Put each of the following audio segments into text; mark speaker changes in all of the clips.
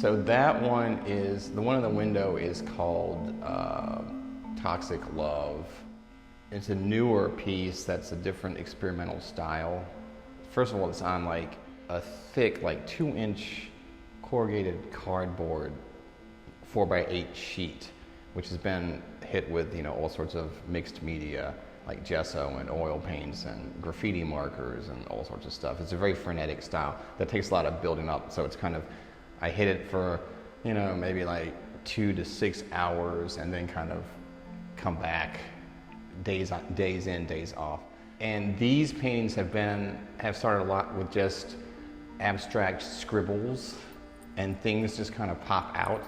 Speaker 1: So that one is, the one in the window is called Toxic Love. It's a newer piece that's a different experimental style. First of all, it's on like a thick, like 2-inch corrugated cardboard 4x8 sheet, which has been hit with, you know, all sorts of mixed media, like gesso and oil paints and graffiti markers and all sorts of stuff. It's a very frenetic style that takes a lot of building up. So it's kind of, I hit it for, you know, maybe like 2 to 6 hours and then kind of come back days in, days off. And these paintings have started a lot with just abstract scribbles and things just kind of pop out.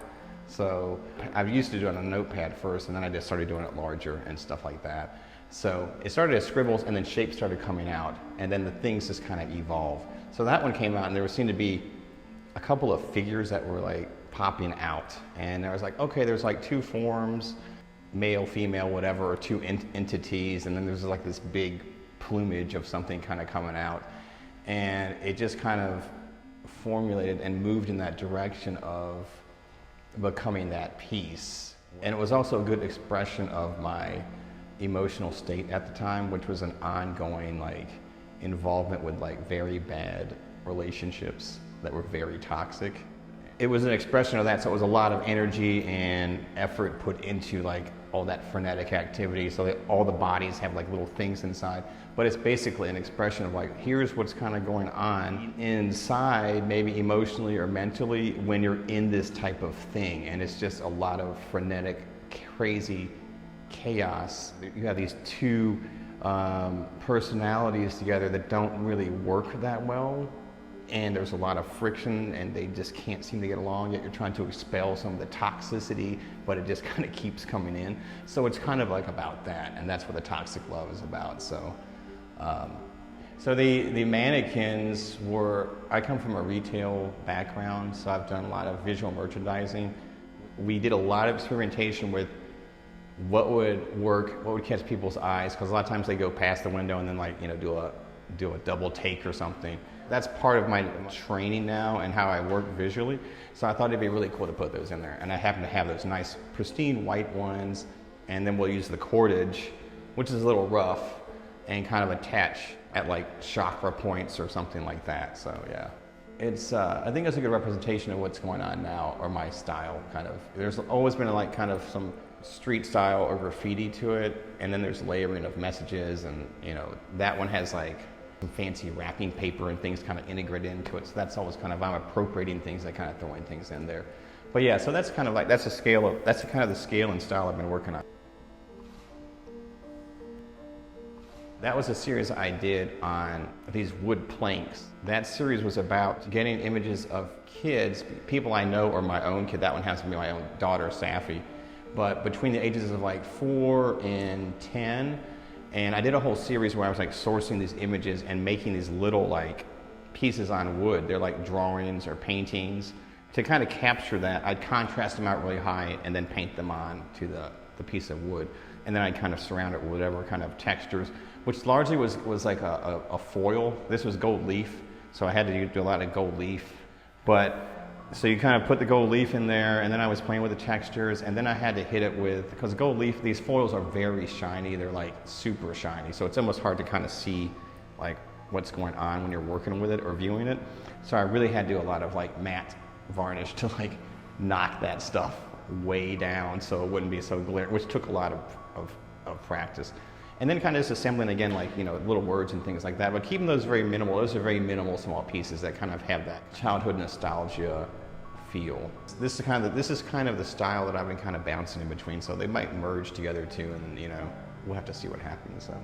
Speaker 1: So I used to do it on a notepad first, and then I just started doing it larger and stuff like that. So it started as scribbles, and then shapes started coming out, and then the things just kind of evolved. So that one came out, and there seemed to be a couple of figures that were like popping out, and I was like, okay, there's like 2 forms, male, female, whatever, or 2 entities, and then there's like this big plumage of something kind of coming out, and it just kind of formulated and moved in that direction of becoming that piece. And it was also a good expression of my emotional state at the time, which was an ongoing like involvement with like very bad relationships that were very toxic. It was an expression of that, so it was a lot of energy and effort put into like all that frenetic activity, so that all the bodies have like little things inside. But it's basically an expression of like, here's what's kind of going on inside, maybe emotionally or mentally, when you're in this type of thing. And it's just a lot of frenetic, crazy chaos. You have these 2 personalities together that don't really work that well. And there's a lot of friction, and they just can't seem to get along, yet you're trying to expel some of the toxicity, but it just kind of keeps coming in. So it's kind of like about that, and that's what the Toxic Love is about. So the mannequins were, I come from a retail background, so I've done a lot of visual merchandising. We did a lot of experimentation with what would work, what would catch people's eyes, because a lot of times they go past the window and then like, you know, do a double take or something. That's part of my training now and how I work visually. So I thought it'd be really cool to put those in there. And I happen to have those nice, pristine white ones. And then we'll use the cordage, which is a little rough, and kind of attach at like chakra points or something like that. So yeah, it's, I think it's a good representation of what's going on now, or my style kind of. There's always been like kind of some street style or graffiti to it. And then there's layering of messages, and you know, that one has like some fancy wrapping paper and things kind of integrated into it. So that's always kind of, I'm appropriating things and kind of throwing things in there. But yeah, so that's kind of like, that's the kind of the scale and style I've been working on. That was a series I did on these wood planks. That series was about getting images of kids, people I know or my own kid. That one has to be my own daughter, Safi. But between the ages of like 4 and 10, and I did a whole series where I was like sourcing these images and making these little like pieces on wood. They're like drawings or paintings. To kind of capture that, I'd contrast them out really high and then paint them on to the piece of wood. And then I'd kind of surround it with whatever kind of textures, which largely was like a foil. This was gold leaf, so I had to do a lot of gold leaf. But so you kind of put the gold leaf in there, and then I was playing with the textures, and then I had to hit it with, because gold leaf, these foils are very shiny, they're like super shiny, so it's almost hard to kind of see like what's going on when you're working with it or viewing it. So I really had to do a lot of like matte varnish to like knock that stuff way down so it wouldn't be so glaring, which took a lot of practice. And then kind of just assembling again, like, you know, little words and things like that, but keeping those very minimal. Those are very minimal small pieces that kind of have that childhood nostalgia feel. This is kind of the style that I've been kind of bouncing in between, so they might merge together too, and you know, we'll have to see what happens. So.